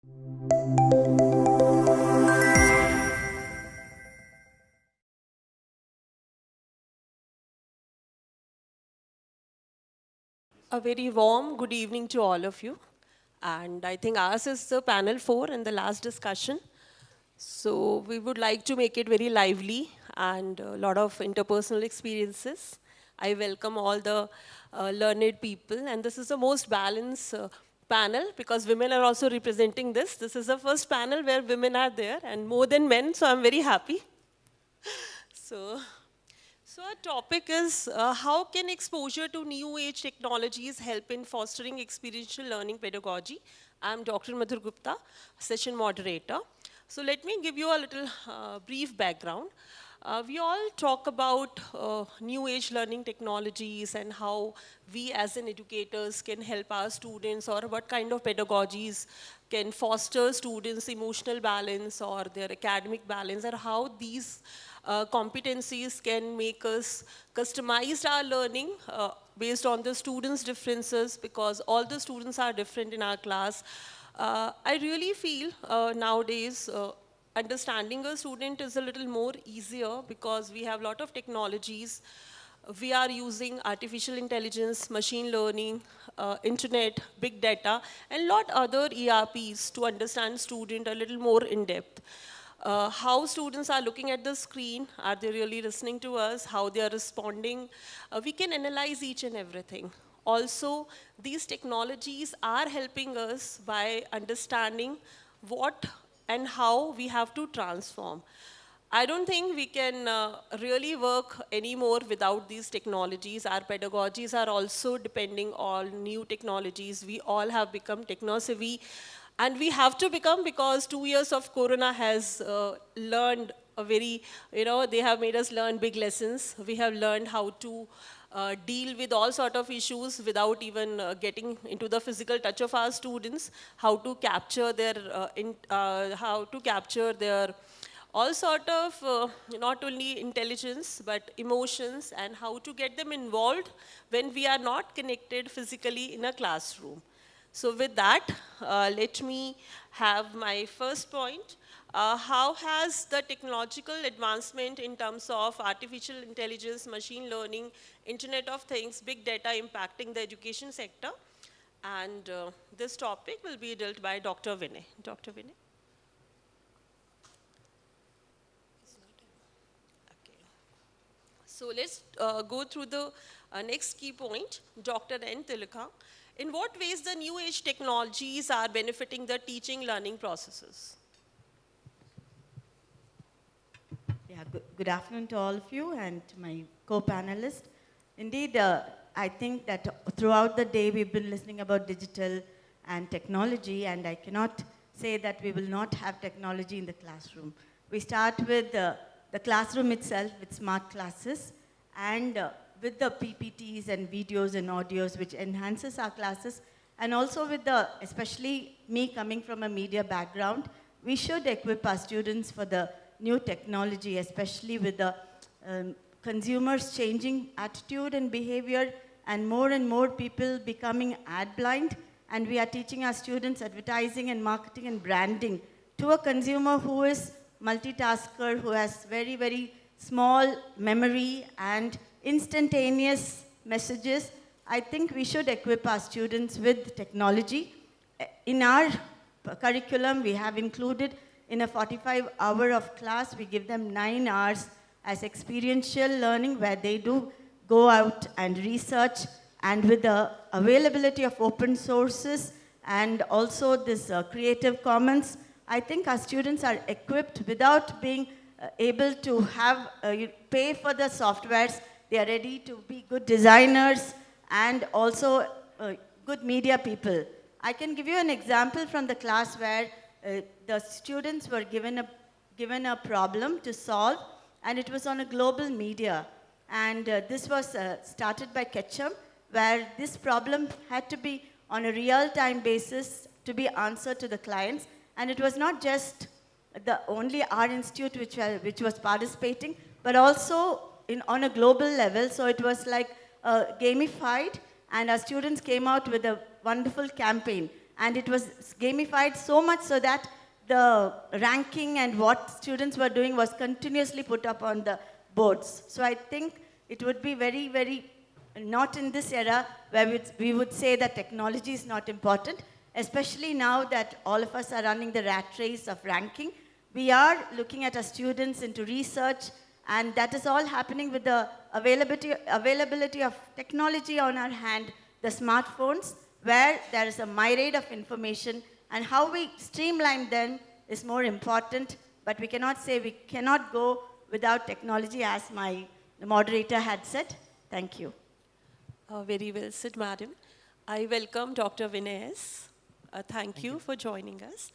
A very warm good evening to all of you. And I think ours is the panel 4 in the last discussion. So we would like to make it very lively and a lot of interpersonal experiences. I welcome all the learned people, and this is the most balanced panel because women are also representing this. This is the first panel where women are there and more than men, so I'm very happy. So our topic is how can exposure to new age technologies help in fostering experiential learning pedagogy? I'm Dr. Madhur Gupta, session moderator. So let me give you a little brief background. We all talk about new age learning technologies and how we as an educators can help our students, or what kind of pedagogies can foster students' emotional balance or their academic balance, or how these competencies can make us customize our learning based on the students' differences, because all the students are different in our class. I really feel nowadays understanding a student is a little more easier because we have a lot of technologies. We are using artificial intelligence, machine learning, internet, big data, and lot other ERPs to understand student a little more in depth. How students are looking at the screen, are they really listening to us, how they are responding. We can analyze each and everything. Also, these technologies are helping us by understanding what and how we have to transform. I don't think we can really work anymore without these technologies. Our pedagogies are also depending on new technologies. We all have become techno-savvy, and we have to become, because 2 years of Corona has learned a very, they have made us learn big lessons. We have learned how to deal with all sort of issues without even getting into the physical touch of our students, how to capture their, all sort of not only intelligence but emotions, and how to get them involved when we are not connected physically in a classroom. So with that, let me have my first point. How has the technological advancement in terms of artificial intelligence, machine learning, Internet of Things, big data impacting the education sector? And this topic will be dealt by Dr. Vinay. Dr. Vinay? Okay. So let's go through the next key point, Dr. N. Thilaka. In what ways the new age technologies are benefiting the teaching learning processes? Yeah, good afternoon to all of you and to my co-panelists. Indeed, I think that throughout the day we've been listening about digital and technology, and I cannot say that we will not have technology in the classroom. We start with the classroom itself with smart classes, and with the PPTs and videos and audios which enhances our classes, and also with especially me coming from a media background, we should equip our students for the new technology, especially with the consumers' changing attitude and behavior, and more people becoming ad blind, and we are teaching our students advertising and marketing and branding to a consumer who is multitasker, who has very small memory and instantaneous messages. I think we should equip our students with technology. In our curriculum, we have included in a 45-hour of class, we give them 9 hours as experiential learning, where they do go out and research, and with the availability of open sources and also this Creative Commons, I think our students are equipped without being able to have pay for the softwares. They are ready to be good designers and also good media people. I can give you an example from the class where the students were given a problem to solve, and it was on a global media. And this was started by Ketchum, where this problem had to be on a real-time basis to be answered to the clients. And it was not just only our institute which was participating, but also on a global level. So it was like gamified, and our students came out with a wonderful campaign. and it was gamified so much so that the ranking and what students were doing was continuously put up on the boards. So I think it would be very, very not in this era where we would say that technology is not important, especially now that all of us are running the rat race of ranking. We are looking at our students into research, and that is all happening with the availability of technology on our hand, the smartphones, where there is a myriad of information, and how we streamline them is more important. But we cannot say we cannot go without technology, as the moderator had said. Thank you. Very well said, madam. I welcome Dr. Vinay. Thank you for joining us.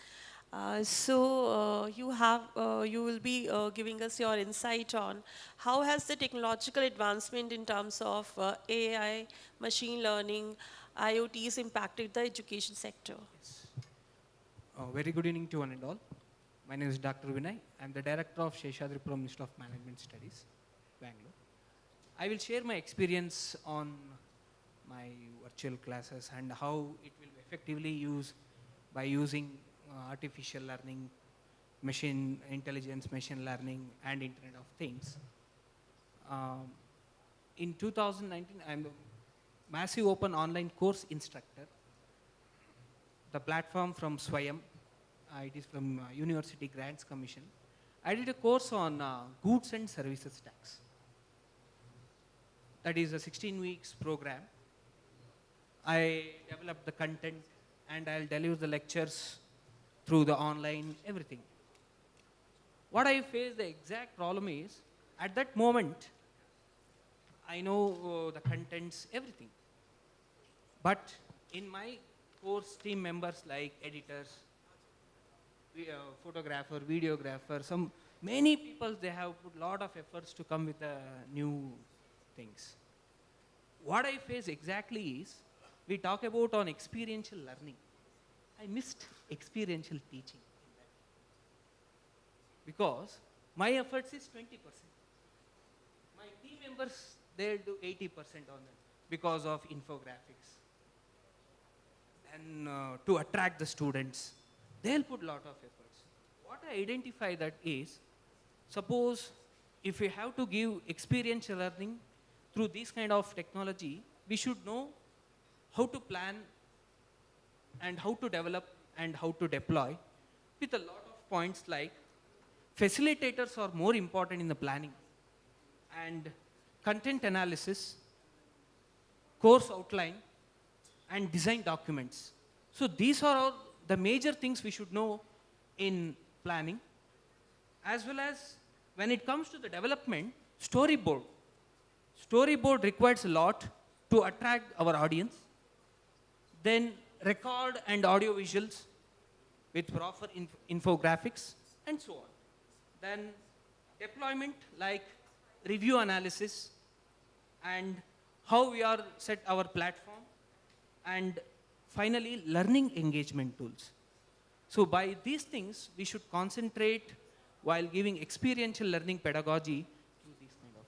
You will be giving us your insight on how has the technological advancement in terms of AI, machine learning, IoTs impacted the education sector. Yes. Very good evening to one and all. My name is Dr. Vinay. I am the director of Seshadripuram Institute of Management Studies, Bangalore. I will share my experience on my virtual classes and how it will be effectively used by using artificial learning, machine intelligence, machine learning, and Internet of Things. In 2019, I am a massive open online course instructor. The platform from Swayam, it is from University Grants Commission. I did a course on goods and services tax. That is a 16 weeks program. I developed the content and I'll deliver the lectures through the online, everything. What I faced, the exact problem is, at that moment, I know the contents, everything. But in my course team members like editors, photographer, videographer, many people, they have put a lot of efforts to come with new things. What I face exactly is, we talk about on experiential learning. I missed experiential teaching in that. Because my efforts is 20%. My team members, they do 80% on that because of infographics. And to attract the students, they'll put a lot of efforts. What I identify that is, suppose if we have to give experiential learning through this kind of technology, we should know how to plan and how to develop and how to deploy, with a lot of points like facilitators are more important in the planning, and content analysis, course outline, and design documents. So these are all the major things we should know in planning, as well as when it comes to the development, storyboard. Storyboard requires a lot to attract our audience. Then record and audio visuals with proper infographics and so on. Then deployment like review analysis and how we are set our platform, and finally learning engagement tools. So by these things, we should concentrate while giving experiential learning pedagogy through these kind of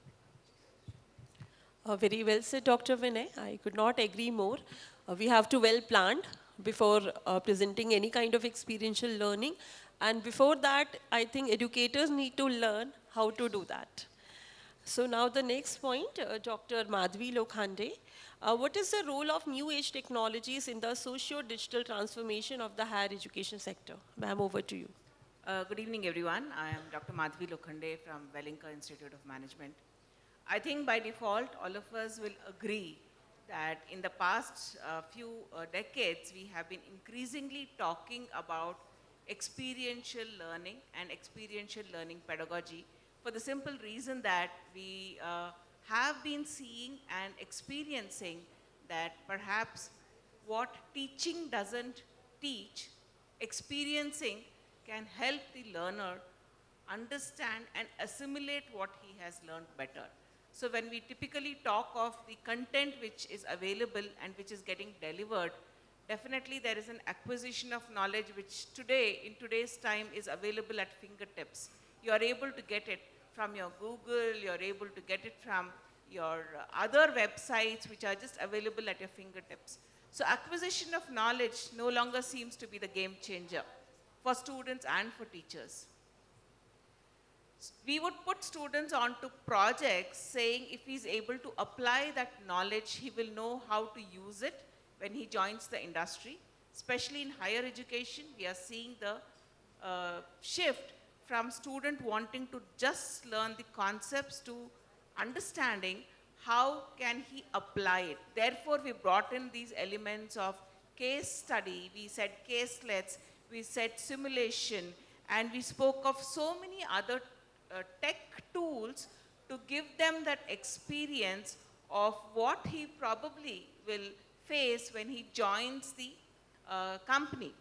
technologies. Very well said, Dr. Vinay. I could not agree more. We have to well planned before presenting any kind of experiential learning. And before that, I think educators need to learn how to do that. So now the next point, Dr. Madhavi Lokhande. What is the role of new age technologies in the socio-digital transformation of the higher education sector? Ma'am, over to you. Good evening, everyone. I am Dr. Madhavi Lokhande from Welingkar Institute of Management. I think by default, all of us will agree that in the past few decades, we have been increasingly talking about experiential learning and experiential learning pedagogy, for the simple reason that we have been seeing and experiencing that perhaps what teaching doesn't teach, experiencing can help the learner understand and assimilate what he has learned better. So when we typically talk of the content which is available and which is getting delivered, definitely there is an acquisition of knowledge which today, in today's time, is available at fingertips. You are able to get it from your Google, you are able to get it from your other websites which are just available at your fingertips. So acquisition of knowledge no longer seems to be the game changer for students and for teachers. We would put students onto projects saying if he's able to apply that knowledge, he will know how to use it when he joins the industry. Especially in higher education, we are seeing the shift from student wanting to just learn the concepts to understanding how can he apply it. Therefore, we brought in these elements of case study, we said caselets, we said simulation, and we spoke of so many other tech tools to give them that experience of what he probably will face when he joins the company.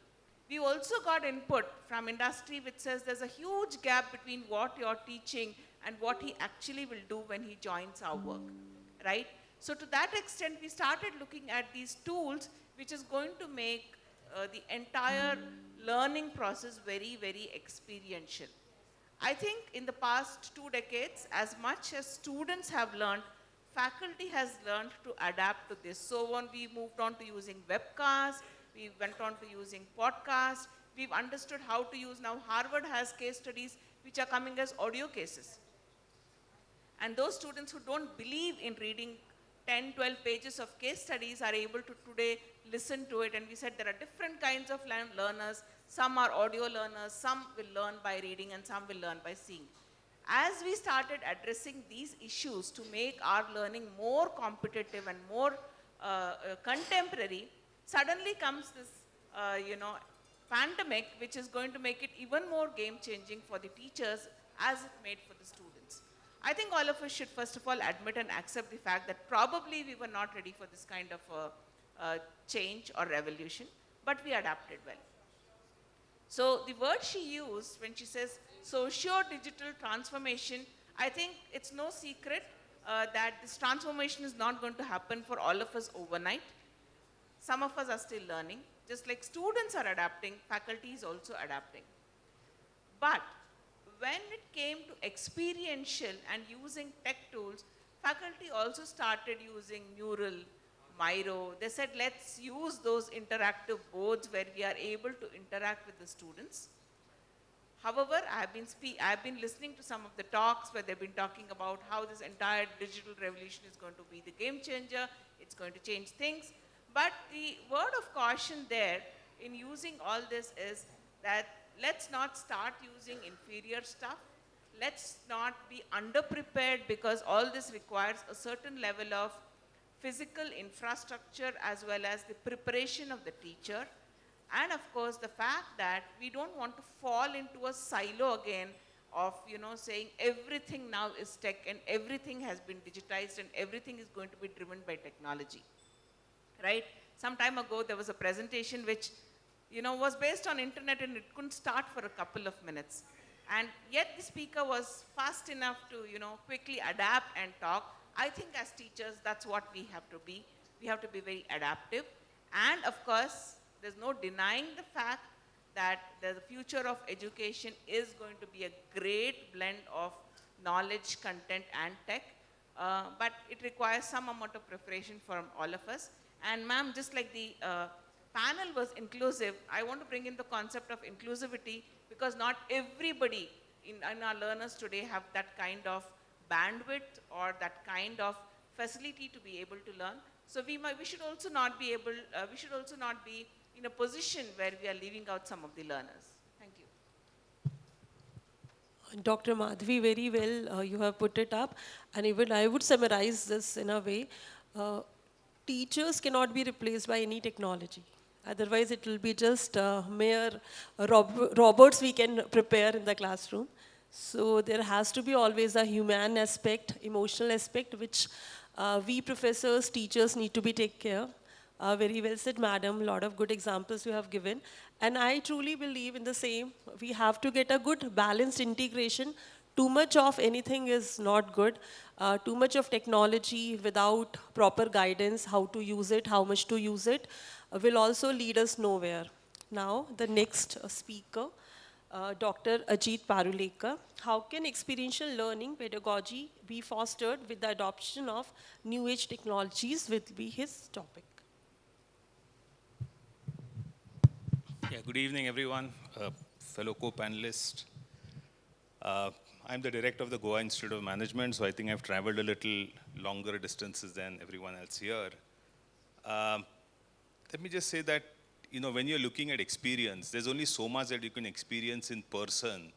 We also got input from industry which says there's a huge gap between what you're teaching and what he actually will do when he joins our work, right? So to that extent, we started looking at these tools which is going to make the entire learning process very, very experiential. I think in the past 2 decades, as much as students have learned, faculty has learned to adapt to this. So when we moved on to using webcasts, we went on to using podcasts, we've understood how to use, now Harvard has case studies which are coming as audio cases. And those students who don't believe in reading 10, 12 pages of case studies are able to today listen to it. And we said there are different kinds of learners. Some are audio learners, some will learn by reading, and some will learn by seeing. As we started addressing these issues to make our learning more competitive and more contemporary, suddenly comes this, pandemic, which is going to make it even more game-changing for the teachers as it made for the students. I think all of us should first of all admit and accept the fact that probably we were not ready for this kind of change or revolution, but we adapted well. So the word she used when she says socio-digital transformation, I think it's no secret that this transformation is not going to happen for all of us overnight. Some of us are still learning. Just like students are adapting, faculty is also adapting. But when it came to experiential and using tech tools, faculty also started using Mural, Miro. They said, let's use those interactive boards where we are able to interact with the students. However, I've been listening to some of the talks where they've been talking about how this entire digital revolution is going to be the game changer, it's going to change things. But the word of caution there in using all this is that let's not start using inferior stuff. Let's not be underprepared, because all this requires a certain level of physical infrastructure as well as the preparation of the teacher. And of course, the fact that we don't want to fall into a silo again of, saying everything now is tech and everything has been digitized and everything is going to be driven by technology, right? Some time ago, there was a presentation which, was based on internet and it couldn't start for a couple of minutes. And yet the speaker was fast enough to, quickly adapt and talk. I think as teachers, that's what we have to be. We have to be very adaptive. And of course, there's no denying the fact that the future of education is going to be a great blend of knowledge, content, and tech. But it requires some amount of preparation from all of us. And ma'am, just like the panel was inclusive, I want to bring in the concept of inclusivity, because not everybody in our learners today have that kind of bandwidth or that kind of facility to be able to learn. So we should also not be in a position where we are leaving out some of the learners. Thank you. Dr. Madhavi, very well you have put it up, and even I would summarize this in a way. Teachers cannot be replaced by any technology. Otherwise, it will be just mere robots we can prepare in the classroom. So there has to be always a human aspect, emotional aspect, which we professors, teachers need to be take care. Very well said, madam. A lot of good examples you have given. And I truly believe in the same. We have to get a good balanced integration. Too much of anything is not good. Too much of technology without proper guidance, how to use it, how much to use it, will also lead us nowhere. Now, the next speaker, Dr. Ajit Parulekar. How can experiential learning pedagogy be fostered with the adoption of new age technologies will be his topic. Yeah, good evening, everyone, fellow co-panelists. Uh, I'm the director of the Goa Institute of Management, so I think I've traveled a little longer distances than everyone else here. Um, Let me just say that, when you're looking at experience, there's only so much that you can experience in person.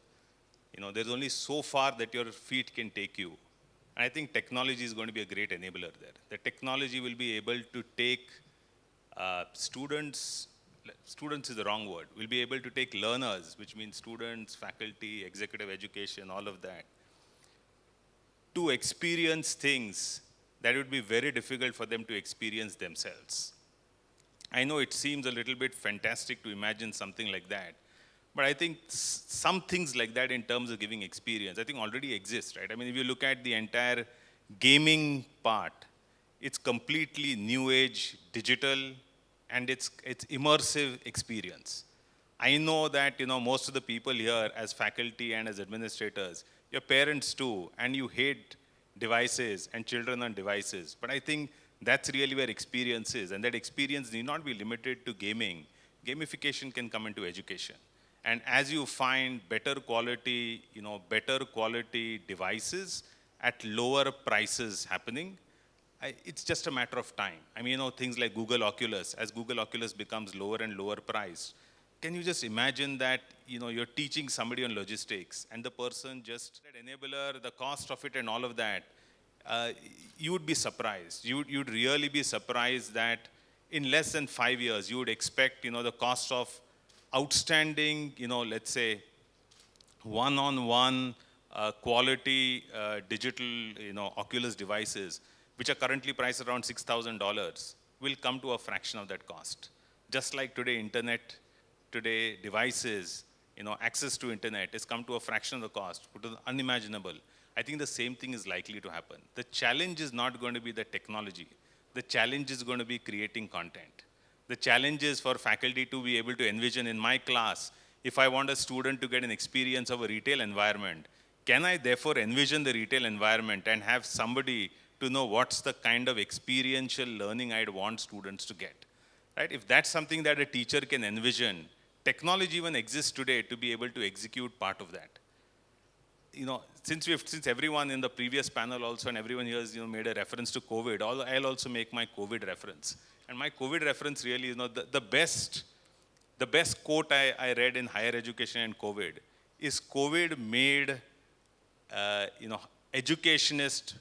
There's only so far that your feet can take you. And I think technology is going to be a great enabler there. The technology will be able to take students is the wrong word, will be able to take learners, which means students, faculty, executive education, all of that, to experience things that would be very difficult for them to experience themselves. I know it seems a little bit fantastic to imagine something like that, but I think some things like that in terms of giving experience, I think already exist, right? I mean, if you look at the entire gaming part, it's completely new age, digital, and it's immersive experience. I know that most of the people here as faculty and as administrators, your parents too, and you hate devices and children on devices. But I think that's really where experience is, and that experience need not be limited to gaming. Gamification can come into education. And as you find better quality devices at lower prices happening, it's just a matter of time. I mean, things like Google Oculus, as Google Oculus becomes lower and lower priced, can you just imagine that, you're teaching somebody on logistics and the person just, that enabler, the cost of it and all of that, you would be surprised. You'd really be surprised that in less than 5 years, you would expect, the cost of outstanding, let's say, one-on-one quality digital, Oculus devices, which are currently priced around $6,000, will come to a fraction of that cost. Just like today, internet, today devices, access to internet has come to a fraction of the cost, which is unimaginable. I think the same thing is likely to happen. The challenge is not going to be the technology. The challenge is going to be creating content. The challenge is for faculty to be able to envision in my class, if I want a student to get an experience of a retail environment, can I therefore envision the retail environment and have somebody to know what's the kind of experiential learning I'd want students to get, right? If that's something that a teacher can envision, technology even exists today to be able to execute part of that. Since everyone in the previous panel also and everyone here has made a reference to COVID, I'll also make my COVID reference. And my COVID reference really, the best quote I read in higher education and COVID is COVID made, educationists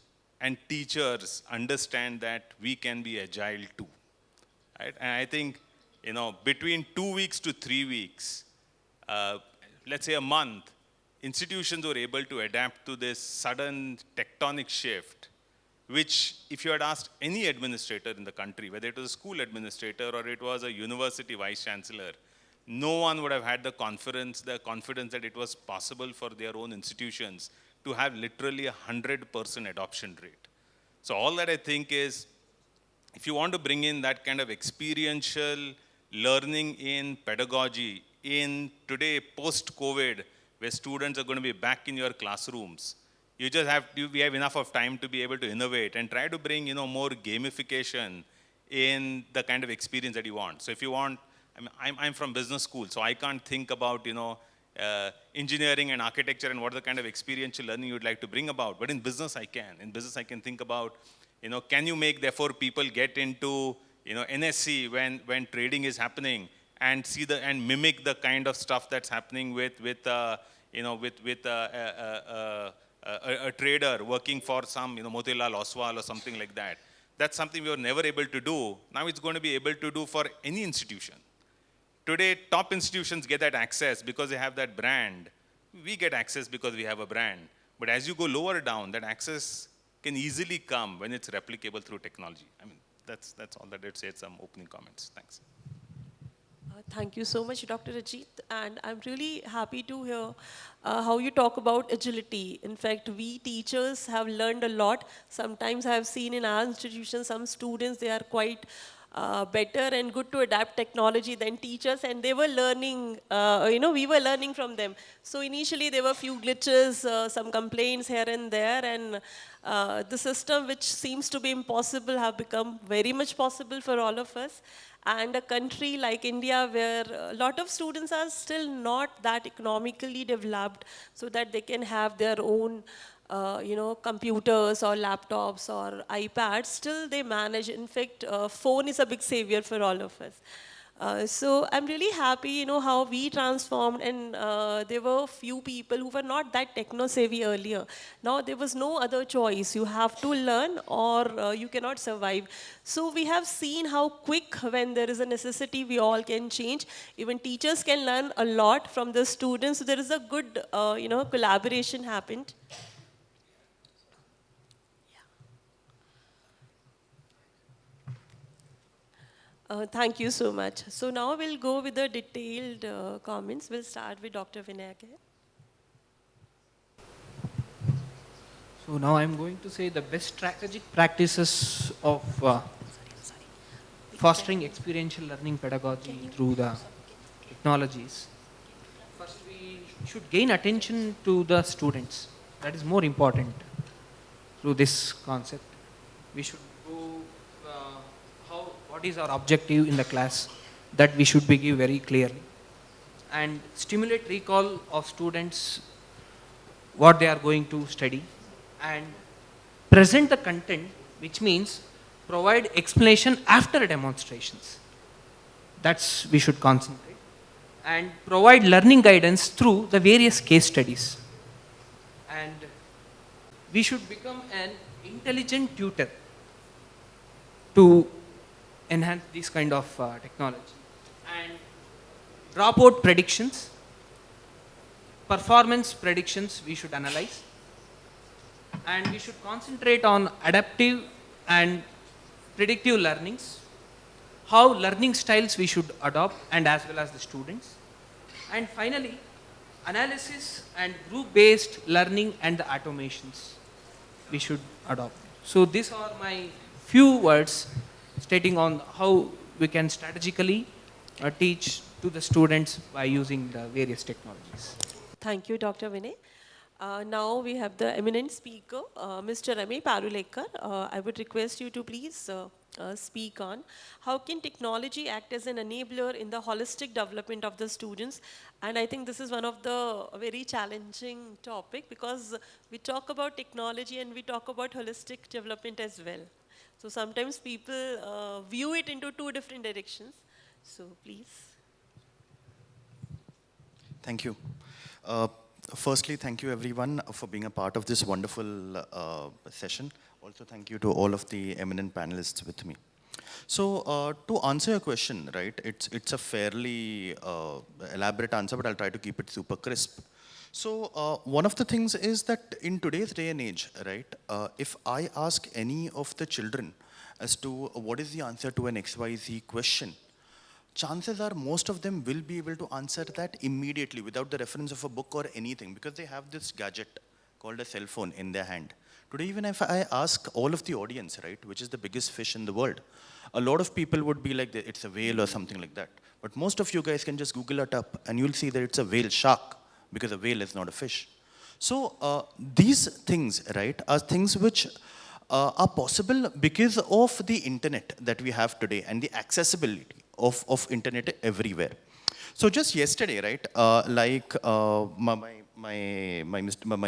and teachers understand that we can be agile too, right? And I think, between 2 weeks to 3 weeks, let's say a month, institutions were able to adapt to this sudden tectonic shift, which if you had asked any administrator in the country, whether it was a school administrator or it was a university vice chancellor, no one would have had the confidence that it was possible for their own institutions to have literally 100% adoption rate. So all that I think is, if you want to bring in that kind of experiential learning in pedagogy in today, post-COVID, where students are going to be back in your classrooms, we have enough of time to be able to innovate and try to bring, more gamification in the kind of experience that you want. So if you want, I'm from business school, so I can't think about, engineering and architecture and what the kind of experiential learning you'd like to bring about. But in business, I can. In business, I can think about, can you make, therefore, people get into, NSC when trading is happening and and mimic the kind of stuff that's happening with a trader working for some, Motilal Oswal or something like that. That's something we were never able to do. Now it's going to be able to do for any institution. Today, top institutions get that access because they have that brand. We get access because we have a brand. But as you go lower down, that access can easily come when it's replicable through technology. I mean, that's all that I'd say. Some opening comments. Thanks. Thank you so much, Dr. Ajit. And I'm really happy to hear how you talk about agility. In fact, we teachers have learned a lot. Sometimes I have seen in our institution some students, they are quite better and good to adapt technology than teachers, and they were learning, we were learning from them. So initially there were a few glitches, some complaints here and there, and the system which seems to be impossible have become very much possible for all of us. And a country like India where a lot of students are still not that economically developed so that they can have their own computers or laptops or iPads, still they manage. In fact, phone is a big savior for all of us. So I'm really happy, how we transformed, and there were few people who were not that techno savvy earlier. Now there was no other choice. You have to learn or you cannot survive. So we have seen how quick, when there is a necessity, we all can change. Even teachers can learn a lot from the students. So there is a good, collaboration happened. Thank you so much. So now we'll go with the detailed comments. We'll start with Dr. Vinay again. So now I'm going to say the best strategic practices of fostering experiential learning pedagogy through the technologies. First, we should gain attention to the students. That is more important through this concept. We should go, what is our objective in the class, that we should be give very clearly. And stimulate recall of students, what they are going to study. And present the content, which means provide explanation after demonstrations. That's we should concentrate. And provide learning guidance through the various case studies. And we should become an intelligent tutor to enhance this kind of technology. And dropout predictions, performance predictions we should analyze. And we should concentrate on adaptive and predictive learnings, how learning styles we should adopt, and as well as the students. And finally, analysis and group-based learning and the automations we should adopt. So these are my few words stating on how we can strategically teach to the students by using the various technologies. Thank you, Dr. Vinay. Now we have the eminent speaker, Mr. Amey Parulekar. I would request you to please speak on how can technology act as an enabler in the holistic development of the students. And I think this is one of the very challenging topic, because we talk about technology and we talk about holistic development as well. So sometimes people view it into two different directions. So please. Thank you. Firstly, thank you everyone for being a part of this wonderful session. Also, thank you to all of the eminent panelists with me. So, to answer your question, right, it's a fairly elaborate answer, but I'll try to keep it super crisp. So, one of the things is that in today's day and age, right, if I ask any of the children as to what is the answer to an XYZ question, chances are most of them will be able to answer that immediately without the reference of a book or anything, because they have this gadget called a cell phone in their hand. Today, even if I ask all of the audience, right, which is the biggest fish in the world, a lot of people would be like, it's a whale or something like that. But most of you guys can just Google it up and you'll see that it's a whale shark, because a whale is not a fish. So these things, right, are things which are possible because of the internet that we have today and the accessibility of internet everywhere. So just yesterday, right, my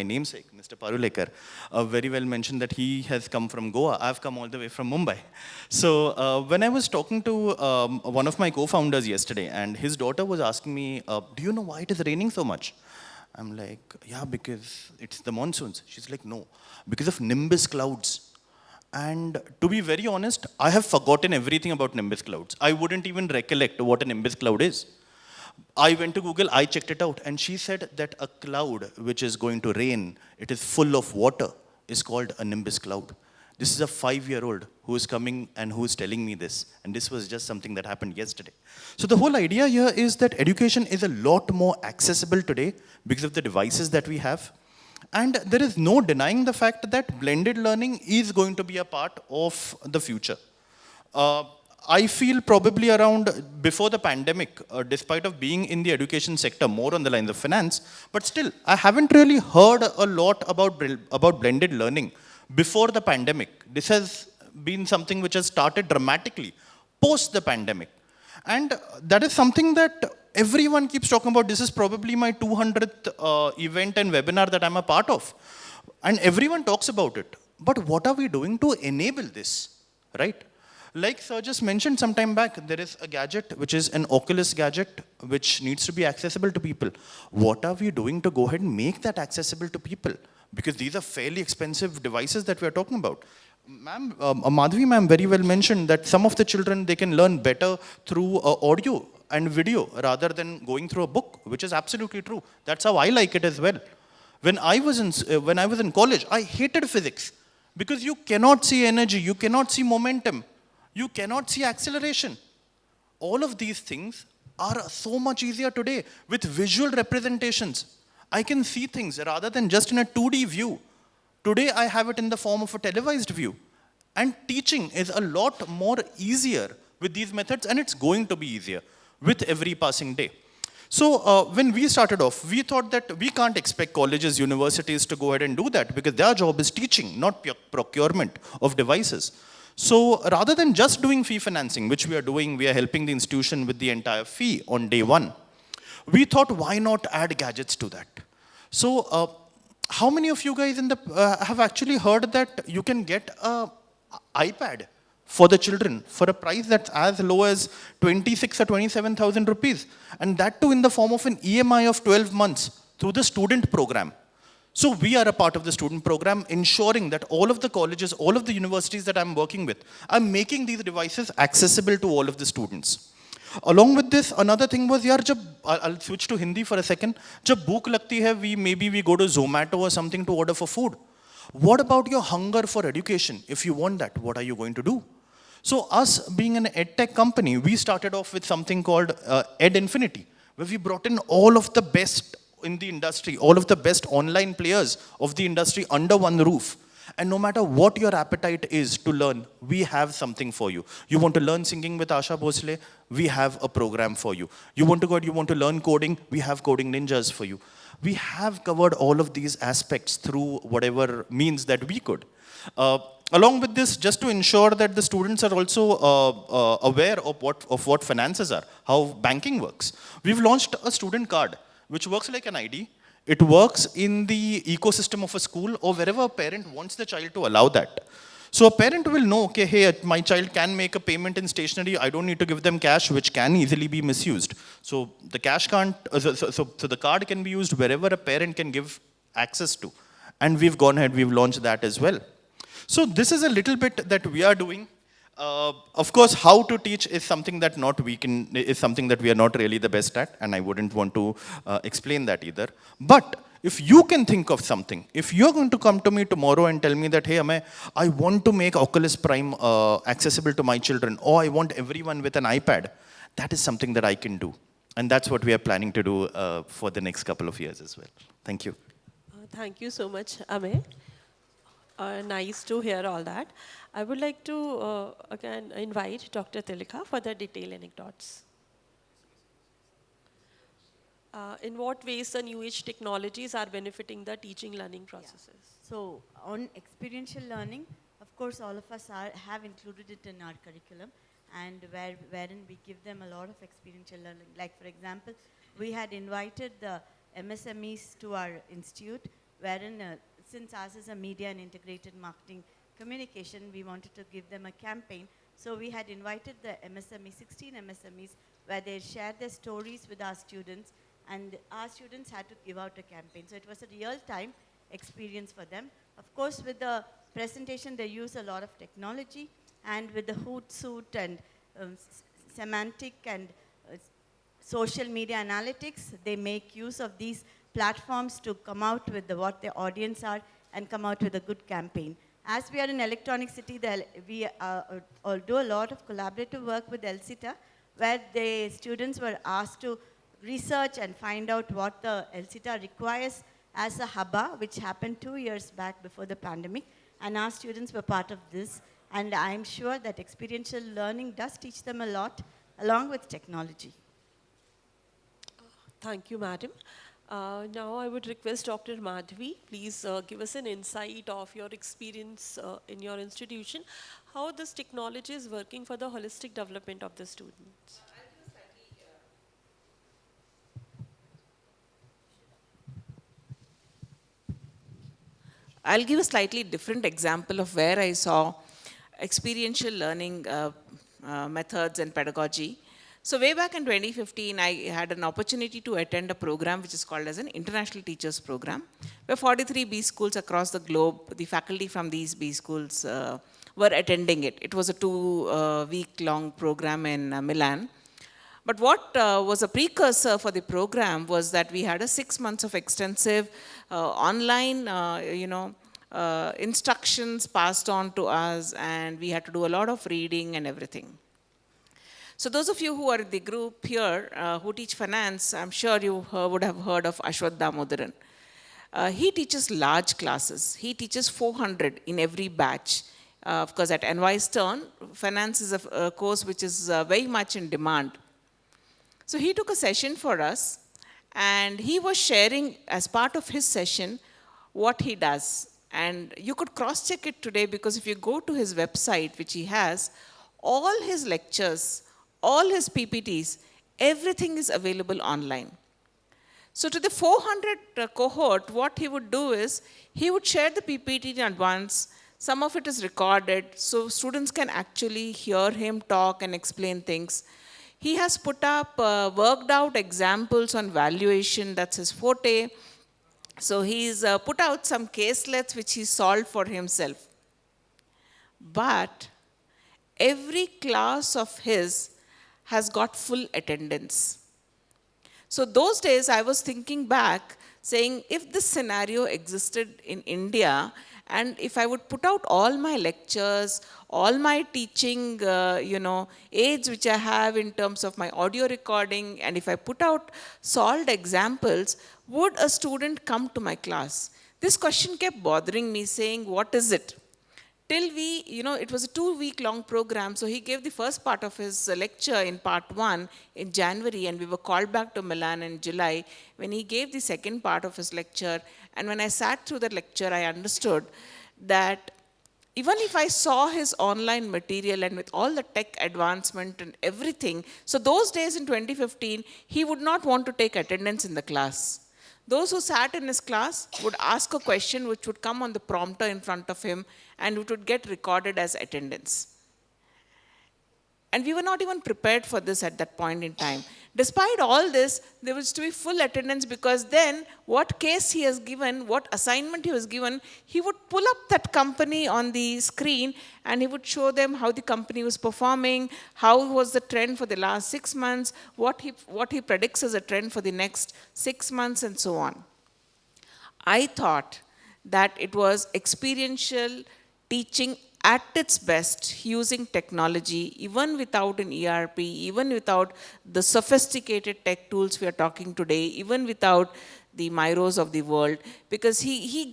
namesake, Mr. Parulekar, very well mentioned that he has come from Goa. I've come all the way from Mumbai. So when I was talking to one of my co-founders yesterday, and his daughter was asking me, do you know why it is raining so much? I'm like, yeah, because it's the monsoons. She's like, no, because of nimbus clouds. And to be very honest, I have forgotten everything about nimbus clouds. I wouldn't even recollect what a nimbus cloud is. I went to Google, I checked it out, and she said that a cloud which is going to rain, it is full of water, is called a nimbus cloud. This is a 5-year-old who is coming and who is telling me this, and this was just something that happened yesterday. So the whole idea here is that education is a lot more accessible today because of the devices that we have. And there is no denying the fact that blended learning is going to be a part of the future. I feel probably around before the pandemic, despite of being in the education sector more on the lines of finance, but still, I haven't really heard a lot about blended learning before the pandemic. This has been something which has started dramatically post the pandemic. And that is something that everyone keeps talking about. This is probably my 200th event and webinar that I'm a part of. And everyone talks about it. But what are we doing to enable this, right? Like Sir just mentioned some time back, there is a gadget, which is an Oculus gadget, which needs to be accessible to people. What are we doing to go ahead and make that accessible to people? Because these are fairly expensive devices that we are talking about. Ma'am, Madhavi ma'am very well mentioned that some of the children, they can learn better through audio and video rather than going through a book, which is absolutely true. That's how I like it as well. When I was in college, I hated physics because you cannot see energy, you cannot see momentum, you cannot see acceleration. All of these things are so much easier today with visual representations. I can see things rather than just in a 2D view. Today I have it in the form of a televised view. And teaching is a lot more easier with these methods, and it's going to be easier with every passing day. So when we started off, we thought that we can't expect colleges, universities to go ahead and do that because their job is teaching, not procurement of devices. So rather than just doing fee financing, which we are doing, we are helping the institution with the entire fee on day one. We thought, why not add gadgets to that? So how many of you guys have actually heard that you can get an iPad for the children for a price that's as low as 26 or 27,000 rupees, and that too in the form of an EMI of 12 months through the student program. So we are a part of the student program, ensuring that all of the colleges, all of the universities that I'm working with, I'm making these devices accessible to all of the students. Along with this, another thing was, I'll switch to Hindi for a second. Jab bhook lagti hai, maybe we go to Zomato or something to order for food. What about your hunger for education? If you want that, what are you going to do? So us being an EdTech company, we started off with something called Ed Infinity, where we brought in all of the best in the industry, all of the best online players of the industry under one roof. And no matter what your appetite is to learn, we have something for you. You want to learn singing with Asha Bhosle? We have a program for you. You want to learn coding? We have Coding Ninjas for you. We have covered all of these aspects through whatever means that we could. Along with this, just to ensure that the students are also aware of what finances are, how banking works, we've launched a student card, which works like an ID. It works in the ecosystem of a school or wherever a parent wants the child to allow that. So a parent will know, okay, hey, my child can make a payment in stationery. I don't need to give them cash, which can easily be misused. So the cash can't, so the card can be used wherever a parent can give access to. And we've gone ahead, we've launched that as well. So this is a little bit that we are doing. Of course, how to teach is something that is something that we are not really the best at, and I wouldn't want to explain that either. But if you can think of something, if you're going to come to me tomorrow and tell me that, hey, Amey, I want to make Oculus Prime accessible to my children, or I want everyone with an iPad, that is something that I can do. And that's what we are planning to do for the next couple of years as well. Thank you. Thank you so much, Amey. Nice to hear all that. I would like to again invite Dr. Thilaka for the detailed anecdotes. In what ways the new age technologies are benefiting the teaching learning processes? Yeah. So on experiential learning, of course, all of us have included it in our curriculum, and wherein we give them a lot of experiential learning. Like for example, we had invited the MSMEs to our institute, wherein since ours is a media and integrated marketing communication, we wanted to give them a campaign. So we had invited the MSME, 16 MSMEs, where they shared their stories with our students, and our students had to give out a campaign. So it was a real-time experience for them. Of course, with the presentation, they use a lot of technology, and with the Hootsuite and semantic and social media analytics, they make use of these platforms to come out with what their audience are and come out with a good campaign. As we are in Electronic City, we do a lot of collaborative work with LCTA, where the students were asked to research and find out what the LCTA requires as a hubba, which happened 2 years back before the pandemic, and our students were part of this. And I'm sure that experiential learning does teach them a lot, along with technology. Thank you, madam. Now I would request Dr. Madhavi, please give us an insight of your experience in your institution, how this technology is working for the holistic development of the students. I'll I'll give a slightly different example of where I saw experiential learning methods and pedagogy. So way back in 2015, I had an opportunity to attend a program which is called as an International Teachers Program, where 43 B schools across the globe, the faculty from these B schools were attending it. It was a 2-week-long program in Milan. But what was a precursor for the program was that we had a 6 months of extensive online, instructions passed on to us, and we had to do a lot of reading and everything. So those of you who are in the group here who teach finance, I'm sure you would have heard of Ashwath Damodaran. He teaches large classes. He teaches 400 in every batch. Of course, at NY Stern, finance is a course which is very much in demand. So he took a session for us, and he was sharing as part of his session what he does. And you could cross-check it today, because if you go to his website, which he has, all his lectures, all his PPTs, everything is available online. So to the 400 cohort, what he would do is, he would share the PPT in advance. Some of it is recorded, so students can actually hear him talk and explain things. He has put up worked out examples on valuation, that's his forte. So he's put out some caselets which he solved for himself. But every class of his has got full attendance. So those days I was thinking back, saying if this scenario existed in India, and if I would put out all my lectures, all my teaching, aids which I have in terms of my audio recording, and if I put out solved examples, would a student come to my class? This question kept bothering me, saying, what is it? Till it was a 2-week-long program, so he gave the first part of his lecture in part 1 in January, and we were called back to Milan in July, when he gave the second part of his lecture. And when I sat through that lecture, I understood that even if I saw his online material and with all the tech advancement and everything, so those days in 2015, he would not want to take attendance in the class. Those who sat in his class would ask a question which would come on the prompter in front of him, and it would get recorded as attendance. And we were not even prepared for this at that point in time. Despite all this, there was to be full attendance, because then what case he has given, what assignment he was given, he would pull up that company on the screen, and he would show them how the company was performing, how was the trend for the last 6 months, what he predicts as a trend for the next 6 months, and so on. I thought that it was experiential teaching at its best, using technology, even without an ERP, even without the sophisticated tech tools we are talking today, even without the Myros of the world, because he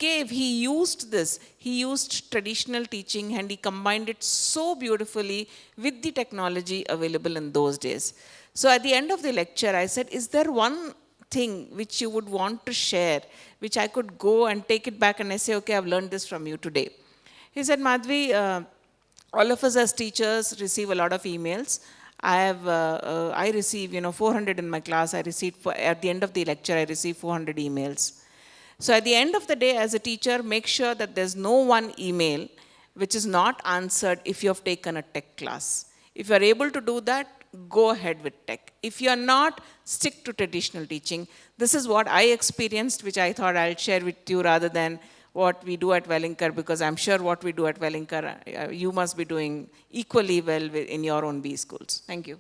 used traditional teaching, and he combined it so beautifully with the technology available in those days. So at the end of the lecture, I said, is there one thing which you would want to share, which I could go and take it back and I say, okay, I've learned this from you today. He said, Madhavi, all of us as teachers receive a lot of emails. I receive, 400 in my class. At the end of the lecture, I receive 400 emails. So at the end of the day, as a teacher, make sure that there's no one email which is not answered if you have taken a tech class. If you're able to do that, go ahead with tech. If you're not, stick to traditional teaching. This is what I experienced, which I thought I'll share with you rather than what we do at Welingkar, because I'm sure what we do at Welingkar, you must be doing equally well in your own B schools. Thank you.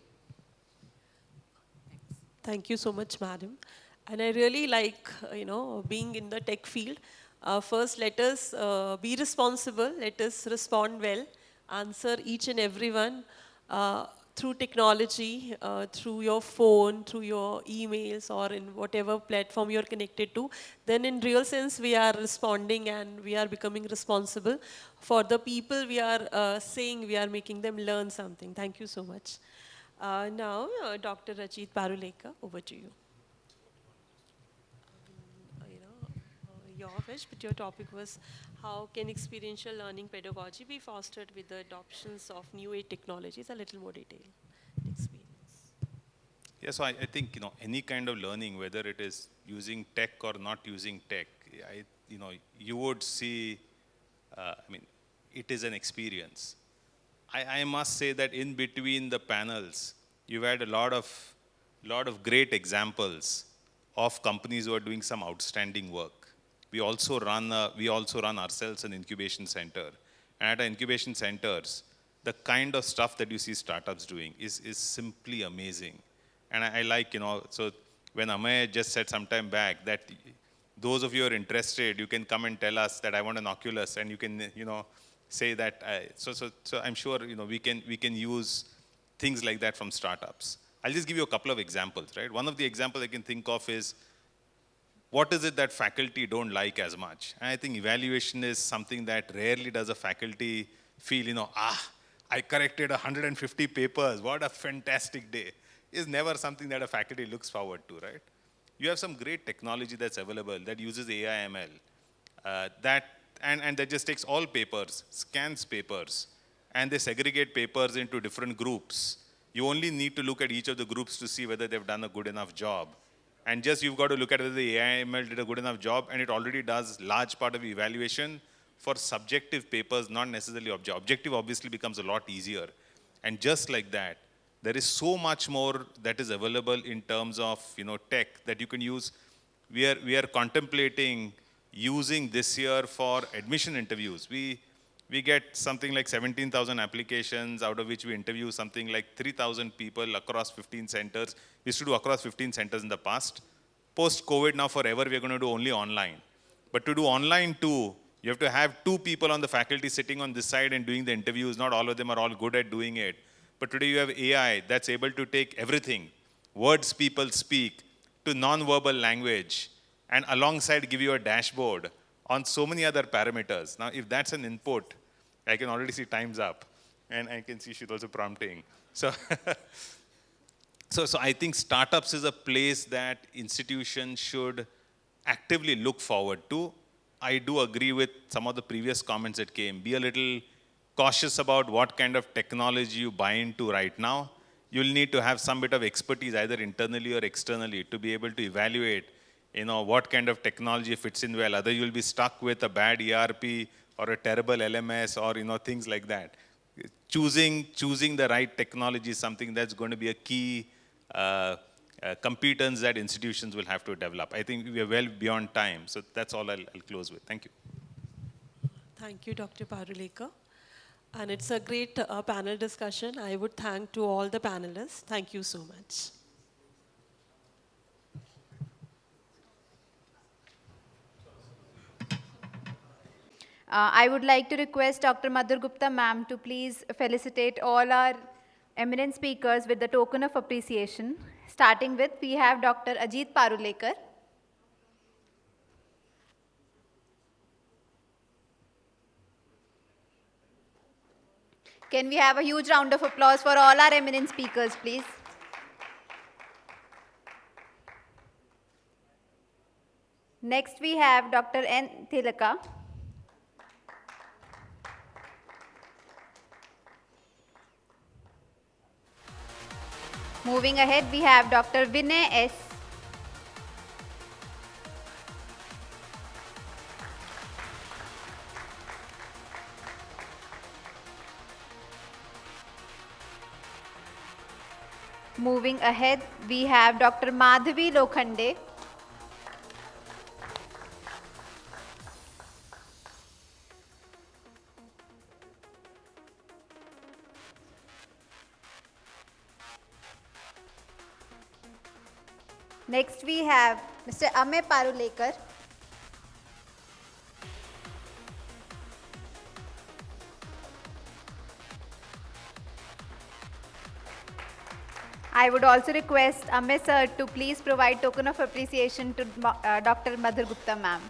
Thank you so much, madam. And I really like, being in the tech field. First, let us be responsible. Let us respond well, answer each and everyone through technology, through your phone, through your emails, or in whatever platform you're connected to. Then in real sense, we are responding and we are becoming responsible for the people we are saying, we are making them learn something. Thank you so much. Now, Dr. Ajit Parulekar, over to you. Your wish, but your topic was how can experiential learning pedagogy be fostered with the adoptions of new age technologies? A little more detail, experience. Yeah, so I think, any kind of learning, whether it is using tech or not using tech, you would see, it is an experience. I must say that in between the panels, you've had a lot of great examples of companies who are doing some outstanding work. We also run ourselves an incubation center. And at our incubation centers, the kind of stuff that you see startups doing is simply amazing. And I like, so when Amey just said some time back that those of you who are interested, you can come and tell us that I want an Oculus, and you can, say that. So I'm sure, we can use things like that from startups. I'll just give you a couple of examples, right? One of the examples I can think of is, what is it that faculty don't like as much? And I think evaluation is something that rarely does a faculty feel, I corrected 150 papers, what a fantastic day. Is never something that a faculty looks forward to, right? You have some great technology that's available that uses AI ML, and that just takes all papers, scans papers, and they segregate papers into different groups. You only need to look at each of the groups to see whether they've done a good enough job. And just you've got to look at whether the AI ML did a good enough job, and it already does large part of evaluation for subjective papers, not necessarily objective. Objective obviously becomes a lot easier. And just like that, there is so much more that is available in terms of tech that you can use. We are contemplating using this year for admission interviews. We get something like 17,000 applications, out of which we interview something like 3,000 people across 15 centers. We used to do across 15 centers in the past. Post-COVID, now forever, we're going to do only online. But to do online too, you have to have 2 people on the faculty sitting on this side and doing the interviews. Not all of them are all good at doing it. But today you have AI that's able to take everything, words people speak, to non-verbal language, and alongside give you a dashboard on so many other parameters. Now, if that's an input, I can already see time's up, and I can see she's also prompting. So, so I think startups is a place that institutions should actively look forward to. I do agree with some of the previous comments that came. Be a little cautious about what kind of technology you buy into right now. You'll need to have some bit of expertise, either internally or externally, to be able to evaluate, what kind of technology fits in well. Other you'll be stuck with a bad ERP or a terrible LMS or, things like that. Choosing the right technology is something that's going to be a key competence that institutions will have to develop. I think we are well beyond time, so that's all I'll close with. Thank you. Thank you, Dr. Parulekar. And it's a great panel discussion. I would thank to all the panelists. Thank you so much. I would like to request Dr. Madhur Gupta ma'am to please felicitate all our eminent speakers with the token of appreciation. Starting with, we have Dr. Ajit Parulekar. Can we have a huge round of applause for all our eminent speakers, please? Next, we have Dr. N. Thilaka. Moving ahead, we have Dr. Vinay S. Moving ahead, we have Dr. Madhavi Lokhande. Next, we have Mr. Amey Parulekar. I would also request Amey sir to please provide token of appreciation to Dr. Madhur Gupta ma'am.